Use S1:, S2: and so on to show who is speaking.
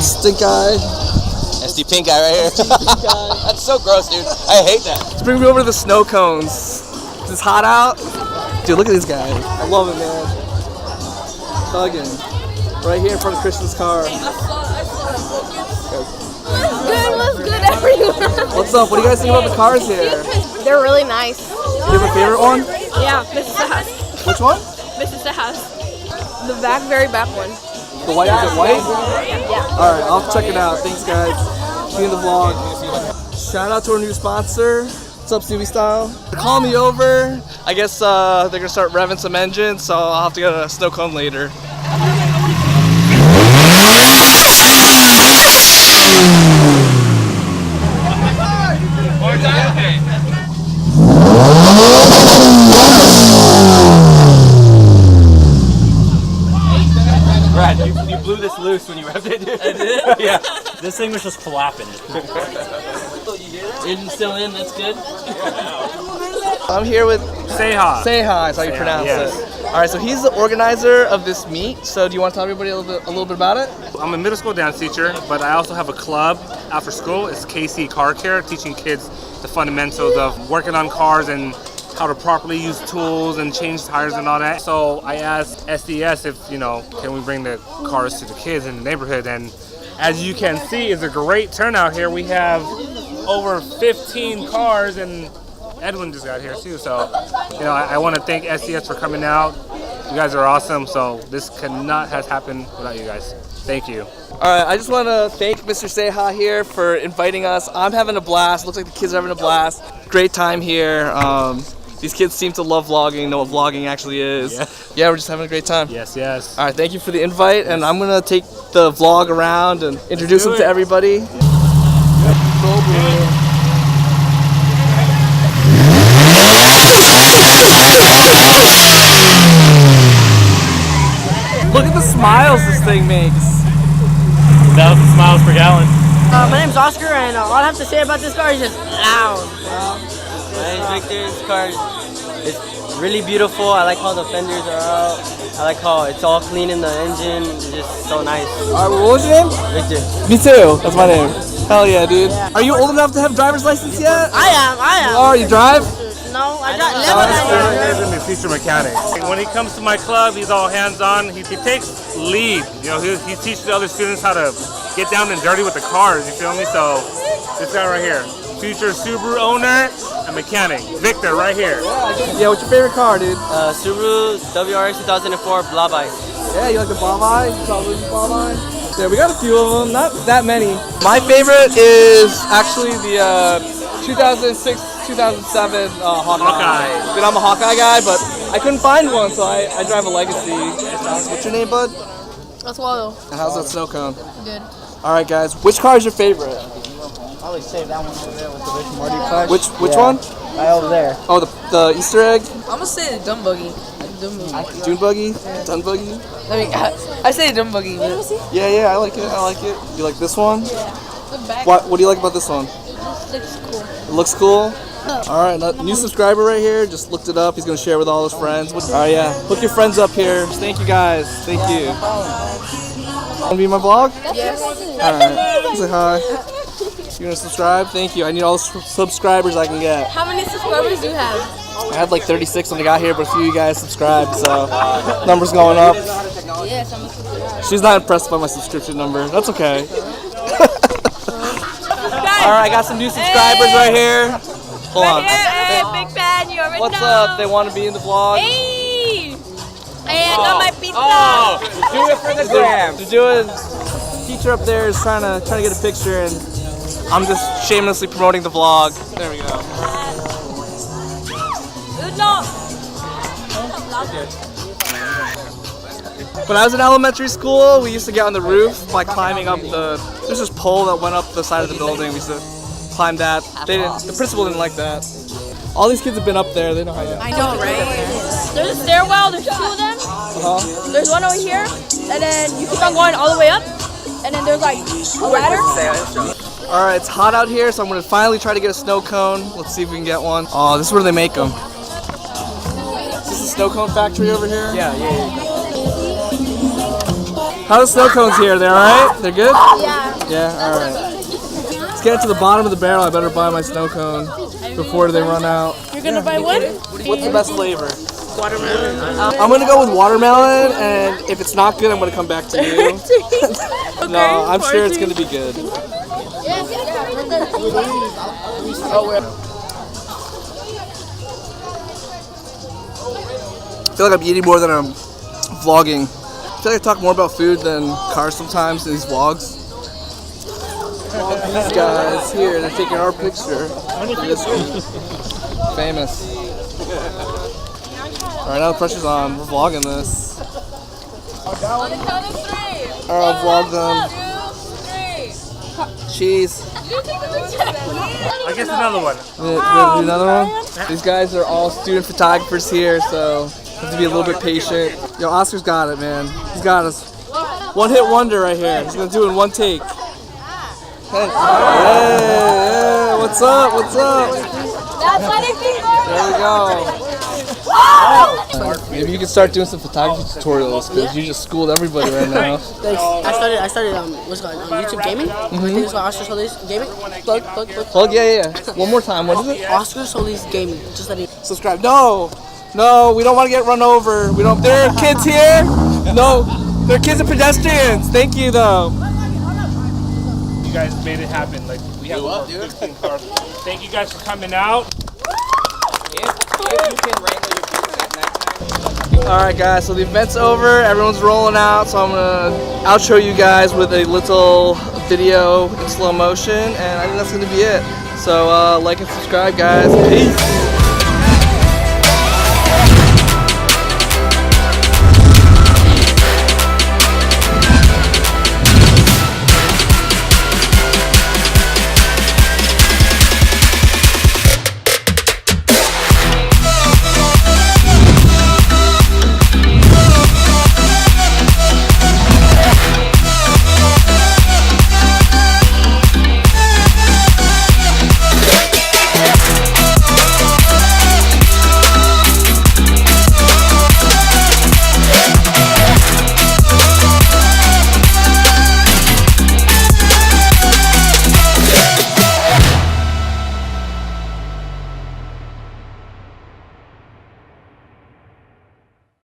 S1: stink eye.
S2: SD pink guy right here. That's so gross, dude. I hate that.
S1: Let's bring me over to the snow cones. It's hot out. Dude, look at these guys. I love it, man. Thugging. Right here in front of Christian's car.
S3: What's good everywhere?
S1: What's up? What do you guys think about the cars here?
S3: They're really nice.
S1: Do you have a favorite one?
S3: Yeah, Mrs. Sahas.
S1: Which one?
S3: Mrs. Sahas. The very back one.
S1: The white? Is it white?
S3: Yeah.
S1: Alright, I'll check it out. Thanks, guys. See you in the vlog. Shout out to our new sponsor. What's up, Subi Style? They're calling me over. I guess they're gonna start revving some engines, so I'll have to go to a snow cone later.
S2: Brad, you blew this loose when you revved it, dude. I did? Yeah.
S4: This thing was just flapping.
S2: Engine still in, that's good.
S1: I'm here with
S4: Seha.
S1: Seha is how you pronounce it. Alright, so he's the organizer of this meet. So do you want to tell everybody a little bit about it?
S4: I'm a middle school dance teacher, but I also have a club after school. It's KC Car Care, teaching kids the fundamentals of working on cars and how to properly use tools and change tires and all that. So I asked SDS if, can we bring the cars to the kids in the neighborhood? And as you can see, it's a great turnout here. We have over 15 cars, and Edwin just got here too. So, I want to thank SDS for coming out. You guys are awesome. So this could not have happened without you guys. Thank you.
S1: Alright, I just want to thank Mr. Seha here for inviting us. I'm having a blast. Looks like the kids are having a blast. Great time here. These kids seem to love vlogging, know what vlogging actually is. Yeah, we're just having a great time.
S4: Yes.
S1: Alright, thank you for the invite, and I'm going to take the vlog around and introduce them to everybody. Look at the smiles this thing makes.
S4: 1,000 smiles per gallon.
S3: My name's Oscar, and all I have to say about this car is just loud.
S5: My name's Victor. This car is really beautiful. I like how the fenders are out. I like how it's all clean in the engine. It's just so nice.
S1: Alright, what was your name?
S5: Victor.
S1: Me too. That's my name. Hell yeah, dude. Are you old enough to have driver's license yet?
S3: I am.
S1: Oh, you drive?
S3: No, I got
S4: He's a future mechanic. When he comes to my club, he's all hands-on. He takes lead. He teaches the other students how to get down and dirty with the cars. You feel me? So this guy right here, future Subaru owner and mechanic, Victor, right here.
S1: Yeah, what's your favorite car, dude?
S5: Subaru WRX 2004 Blabai.
S1: Yeah, you like the Bavai? Yeah, we got a few of them, not that many. My favorite is actually the 2006, 2007 Hawkeye. Dude, I'm a Hawkeye guy, but I couldn't find one, so I drive a Legacy. What's your name, bud?
S3: Oswaldo.
S1: And how's that snow cone?
S3: Good.
S1: Alright, guys, which car is your favorite?
S6: I always save that one over there with the Rick and Morty car.
S1: Which one?
S6: Right over there.
S1: Oh, the Easter egg?
S7: I'm gonna say the dumb buggy.
S1: Dune buggy? Dun buggy?
S7: I say dumb buggy.
S1: Yeah, I like it. You like this one?
S3: The back
S1: What do you like about this one?
S3: looks cool.
S1: It looks cool? Alright, new subscriber right here. Just looked it up. He's going to share with all his friends. Alright, yeah. Hook your friends up here. Thank you, guys. Thank you. Want to be in my vlog?
S3: Yes.
S1: Alright. Say hi. You want to subscribe? Thank you. I need all the subscribers I can get.
S3: How many subscribers do you have?
S1: I had like 36 when I got here, but a few of you guys subscribed, so number's going up.
S3: Yes, I'm a subscriber.
S1: She's not impressed by my subscription number. That's okay. Alright, I got some new subscribers right here. Hold on.
S3: Hey, big fan, you already
S1: What's
S3: know.
S1: up? They want to be in the vlog.
S3: Hey! Hey, I got my pizza.
S1: Do it for the gram. They're doing. Teacher up there is trying to get a picture, and I'm just shamelessly promoting the vlog. There we go. When I was in elementary school, we used to get on the roof by climbing up there's this pole that went up the side of the building. We used to climb that. The principal didn't like that. All these kids have been up there. They know how to.
S3: I know, right? There's a stairwell. There's two of them. There's one over here, and then you keep on going all the way up, and then there's like a ladder.
S1: Alright, it's hot out here, so I'm going to finally try to get a snow cone. Let's see if we can get one. Oh, this is where they make them. Is this a snow cone factory over here?
S5: Yeah.
S1: How are the snow cones here? They're alright? They're good?
S3: Yeah.
S1: Yeah, alright. Let's get to the bottom of the barrel. I better buy my snow cone before they run out.
S3: You're gonna buy one?
S1: What's the best flavor? Watermelon. I'm gonna go with watermelon, and if it's not good, I'm gonna come back to you. No, I'm sure it's gonna be good. I feel like I'm eating more than I'm vlogging. I feel like I talk more about food than cars sometimes in these vlogs. These guys here, they're taking our picture. Famous. Alright, now the pressure's on. We're vlogging this. Alright, I'll vlog them. Cheese.
S4: I guess another one.
S1: We're gonna do another one? These guys are all student photographers here, so have to be a little bit patient. Yo, Oscar's got it, man. He's got us. One hit wonder right here. He's gonna do it in one take. Hey, hey, what's up? What's up? There we go. Maybe you can start doing some photography tutorials because you just schooled everybody right now.
S8: Thanks. I started what's it called, YouTube gaming. I think it's called Oscar Solis Gaming. Plug.
S1: Plug, yeah. One more time. What is it?
S8: Oscar Solis Gaming. Just that.
S1: Subscribe. No, we don't want to get run over. We don't. There are kids here. No, there are kids and pedestrians. Thank you, though.
S4: You guys made it happen. Like we have 16 cars. Thank you guys for coming out.
S1: Alright guys, so the event's over, everyone's rolling out, so I'm gonna outro you guys with a little video in slow motion, and I think that's gonna be it. So like and subscribe guys, peace!